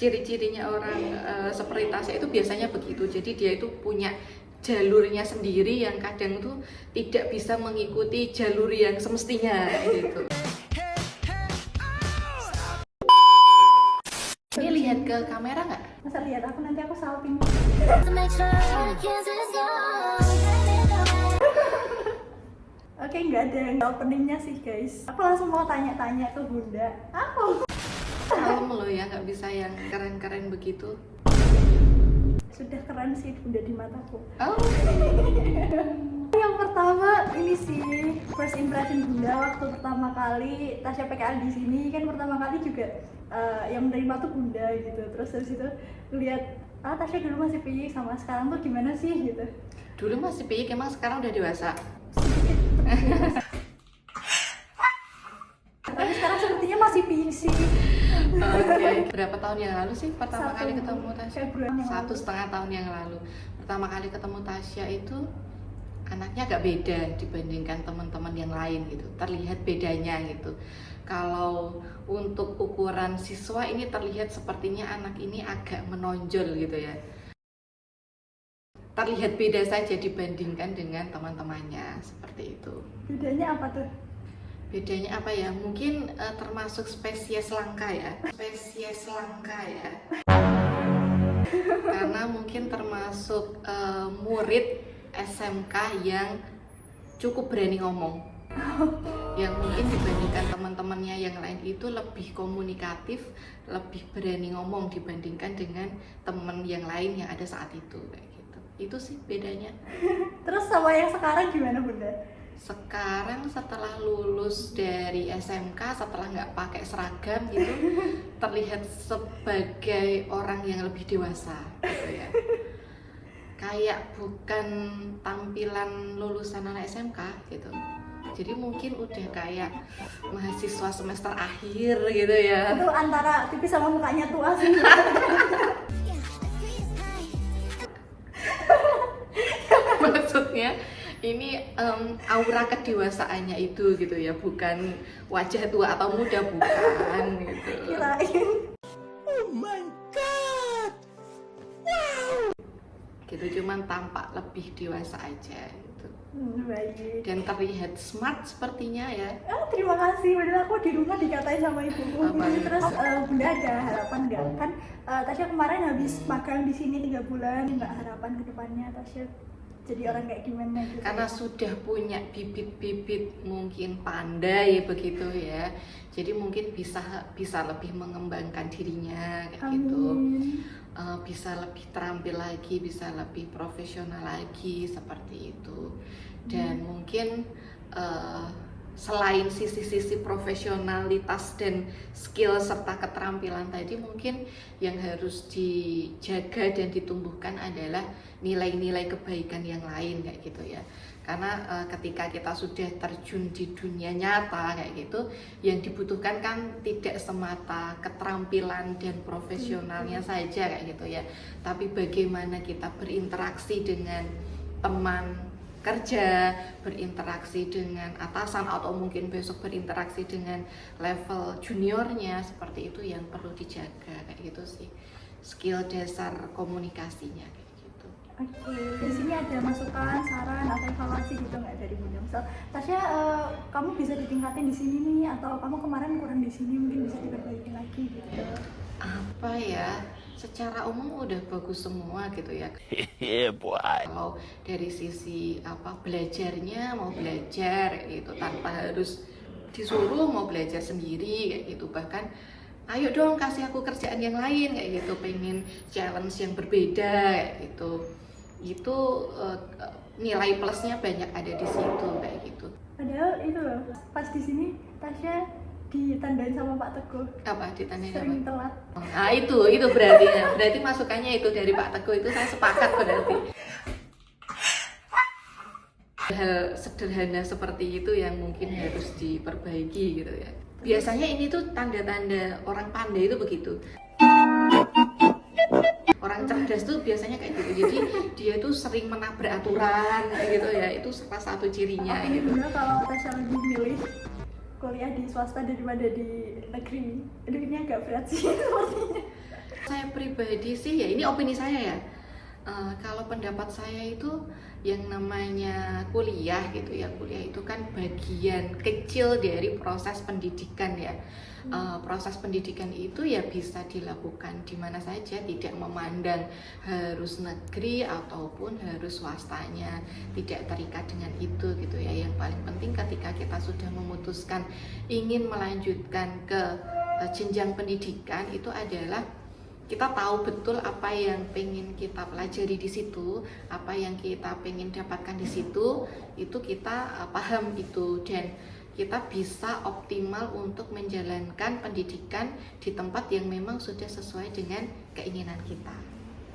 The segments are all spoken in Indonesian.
Ciri-cirinya orang seperti Tasya itu biasanya begitu. Jadi dia itu punya jalurnya sendiri yang kadang tuh tidak bisa mengikuti jalur yang semestinya gitu. Ini lihat ke kamera nggak? Masa lihat aku, nanti aku salting. Oke, nggak ada yang openingnya sih guys. Aku langsung mau tanya-tanya ke Bunda. Aku Kalem loh ya, nggak bisa yang keren-keren begitu. sudah keren sih Bunda di mataku. Oh. Yang pertama ini sih first impression Bunda waktu pertama kali Tasya PKL di sini kan, pertama kali juga yang menerima tuh Bunda gitu. Terus habis itu lihat Tasya dulu masih piyi sama sekarang tuh gimana sih gitu. Dulu masih piik, emang sekarang udah dewasa. Tapi sekarang sepertinya masih piyi sih. Oke. Berapa tahun yang lalu sih pertama kali ketemu Tasya? Februari yang lalu. 1,5 tahun yang lalu. Pertama kali ketemu Tasya itu anaknya agak beda dibandingkan teman-teman yang lain gitu. Terlihat bedanya gitu. Kalau untuk ukuran siswa ini terlihat sepertinya anak ini agak menonjol gitu ya. Terlihat beda saja dibandingkan dengan teman-temannya seperti itu. Bedanya apa tuh? Bedanya apa ya? Mungkin termasuk spesies langka ya. Spesies langka ya. Karena mungkin termasuk murid SMK yang cukup berani ngomong. Yang mungkin dibandingkan teman-temannya yang lain itu lebih komunikatif, lebih berani ngomong dibandingkan dengan teman yang lain yang ada saat itu kayak gitu. Itu sih bedanya. Terus sama yang sekarang gimana Bunda? Sekarang setelah lulus dari SMK, setelah nggak pakai seragam gitu, terlihat sebagai orang yang lebih dewasa gitu ya. Kayak bukan tampilan lulusan anak SMK gitu. Jadi mungkin udah kayak mahasiswa semester akhir gitu ya. Itu antara tipis sama mukanya tua sih. Maksudnya ini aura kedewasaannya itu gitu ya, bukan wajah tua atau muda, bukan gitu. Kirain. Oh my god! Wow! Gitu, cuman tampak lebih dewasa aja gitu. Baik. Dan terlihat smart sepertinya ya. Terima kasih. Padahal aku di rumah dikatain sama ibuku. Apa? Terus Bunda ada harapan nggak? Kan Tasya kemarin habis magang di sini 3 bulan. Nggak harapan ke depannya Tasya jadi orang kayak gimana gitu? Karena sudah punya bibit-bibit mungkin pandai begitu ya. Jadi mungkin bisa lebih mengembangkan dirinya kayak gitu. Bisa lebih terampil lagi, bisa lebih profesional lagi seperti itu. Dan mungkin selain sisi-sisi profesionalitas dan skill serta keterampilan tadi, mungkin yang harus dijaga dan ditumbuhkan adalah nilai-nilai kebaikan yang lain kayak gitu ya. Karena ketika kita sudah terjun di dunia nyata kayak gitu, yang dibutuhkan kan tidak semata keterampilan dan profesionalnya saja kayak gitu ya, tapi bagaimana kita berinteraksi dengan teman kerja, berinteraksi dengan atasan, atau mungkin besok berinteraksi dengan level juniornya, seperti itu yang perlu dijaga kayak gitu sih, skill dasar komunikasinya kayak gitu. Oke, di sini ada masukan, saran, atau evaluasi gitu nggak dari Bunda? Misal, Tasya, kamu bisa ditingkatin di sini nih, atau kamu kemarin kurang di sini, mungkin bisa diperbaiki lagi gitu. Apa ya? Secara umum udah bagus semua gitu ya. Yeah, boy. Kalau dari sisi belajarnya, mau belajar gitu tanpa harus disuruh, mau belajar sendiri kayak gitu. Bahkan ayo dong kasih aku kerjaan yang lain kayak gitu, pengen challenge yang berbeda kayak gitu. Itu nilai plusnya banyak ada di situ kayak gitu. Padahal itu loh, pas di sini Tasya ditandain sama Pak Teguh Apa ditanyain sering apa? telat. Nah itu berarti masukannya itu dari Pak Teguh, itu saya sepakat berarti. Hal sederhana seperti itu yang mungkin harus diperbaiki gitu ya. Biasanya ini tuh tanda-tanda orang pandai itu begitu. Orang cerdas tuh biasanya kayak gitu. Jadi dia tuh sering menabrak aturan kayak gitu ya. Itu salah satu cirinya gitu. Sebenarnya kalau Tasya lebih milih kuliah di swasta daripada di negeri, ini agak berat sih sepertinya. pribadi sih ya, ini opini saya ya. Kalau pendapat saya itu yang namanya kuliah gitu ya, kuliah itu kan bagian kecil dari proses pendidikan ya. Proses pendidikan itu ya bisa dilakukan di mana saja, tidak memandang harus negeri ataupun harus swastanya, tidak terikat dengan itu gitu ya. Yang paling penting ketika kita sudah memutuskan ingin melanjutkan ke jenjang pendidikan itu adalah kita tahu betul apa yang pengen kita pelajari di situ, apa yang kita pengen dapatkan di situ, itu kita paham itu, dan kita bisa optimal untuk menjalankan pendidikan di tempat yang memang sudah sesuai dengan keinginan kita.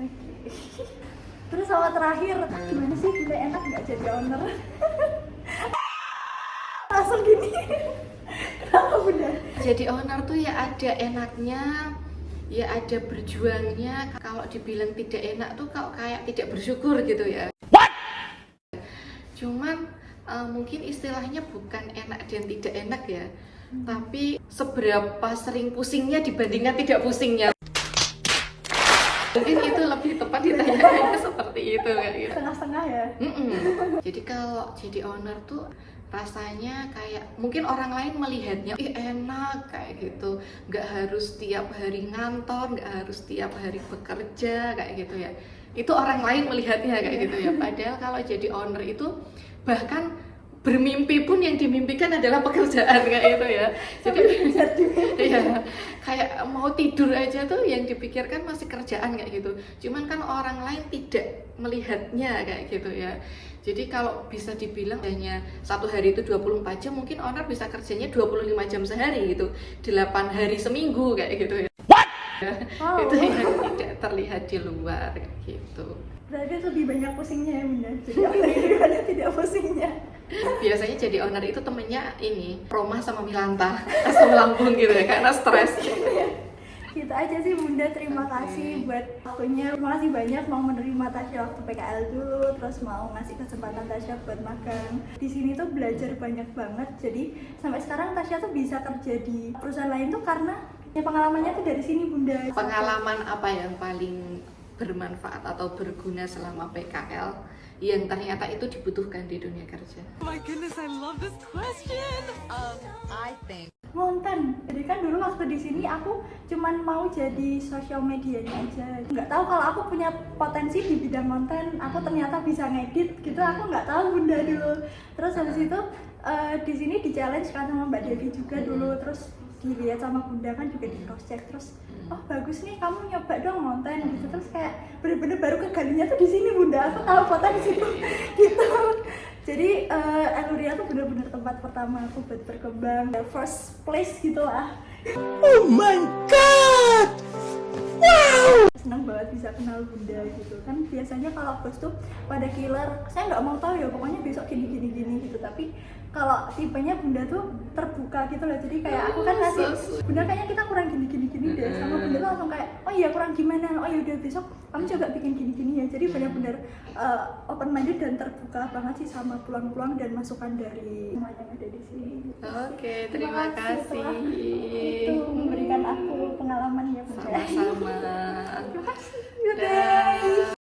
Oke. Terus sama terakhir, gimana sih Bunda enak nggak jadi owner? Langsung gini. Kenapa Bunda? Jadi owner tuh ya ada enaknya, ya ada berjuangnya. Kalau dibilang tidak enak tuh kok kayak tidak bersyukur gitu ya. Cuman mungkin istilahnya bukan enak dan tidak enak ya, tapi seberapa sering pusingnya dibandingkan tidak pusingnya. Mungkin itu lebih tepat ditanya seperti itu kayak gitu. Setengah-setengah ya. Jadi kalau jadi owner tuh rasanya kayak mungkin orang lain melihatnya enak kayak gitu, nggak harus tiap hari ngantor, nggak harus tiap hari bekerja kayak gitu ya. Itu orang lain melihatnya kayak gitu ya. Padahal kalau jadi owner itu bahkan bermimpi pun yang dimimpikan adalah pekerjaan kayak gitu ya. Jadi ya kayak mau tidur aja tuh yang dipikirkan masih kerjaan kayak gitu. Cuman kan orang lain tidak melihatnya kayak gitu ya. Jadi kalau bisa dibilang hanya satu hari itu 24 jam, mungkin owner bisa kerjanya 25 jam sehari gitu, 8 hari seminggu kayak gitu ya. Wow. Itu yang tidak terlihat di luar kayak gitu. Berarti lebih banyak pusingnya ya Bunda. Jadi owner daripada tidak pusingnya. Biasanya jadi owner itu temennya ini Roma sama Milanta, asam lambung gitu ya, karena stres. Gitu aja sih Bunda, terima kasih buat waktunya. Terima kasih banyak mau menerima Tasya waktu PKL dulu, terus mau ngasih kesempatan Tasya buat magang. Di sini tuh belajar banyak banget. Jadi sampai sekarang Tasya tuh bisa kerja di perusahaan lain tuh karena ya pengalamannya tuh dari sini Bunda. Pengalaman apa yang paling bermanfaat atau berguna selama PKL yang ternyata itu dibutuhkan di dunia kerja? Oh my goodness, I love this question. I think Ngonten. Jadi kan dulu waktu di sini aku cuman mau jadi sosial medianya aja. Nggak tahu kalau aku punya potensi di bidang konten. Aku ternyata bisa ngedit gitu. Aku nggak tahu Bunda dulu. Terus habis itu di sini di challenge kan sama Mbak Devi juga dulu. Terus dilihat sama Bunda kan juga di cross check. Terus oh bagus nih kamu nyoba dong konten gitu. Terus kayak bener-bener baru kegalinya tuh di sini Bunda. Aku tahu potensi itu gitu. Jadi Eluria tuh bener-bener tempat pertama aku buat berkembang, first place gitu lah. Oh my god! Wow! Senang banget bisa kenal Bunda gitu kan. Biasanya kalau bos tuh pada killer, saya nggak mau tahu ya pokoknya besok gini gitu. Tapi kalau tipenya Bunda tuh terbuka gitu loh. Jadi kayak aku kan ngasih Bunda kayaknya kita kurang gini deh, sama Bunda tuh langsung kayak oh iya kurang gimana, oh ya udah besok kamu coba bikin gini ya. Jadi benar-benar open minded dan terbuka banget sih sama peluang-peluang dan masukan dari semua yang ada di sini. Oke, terima kasih. Itu memberikan aku pengalaman ya Bunda. Sama-sama. Terima kasih. Yaudah.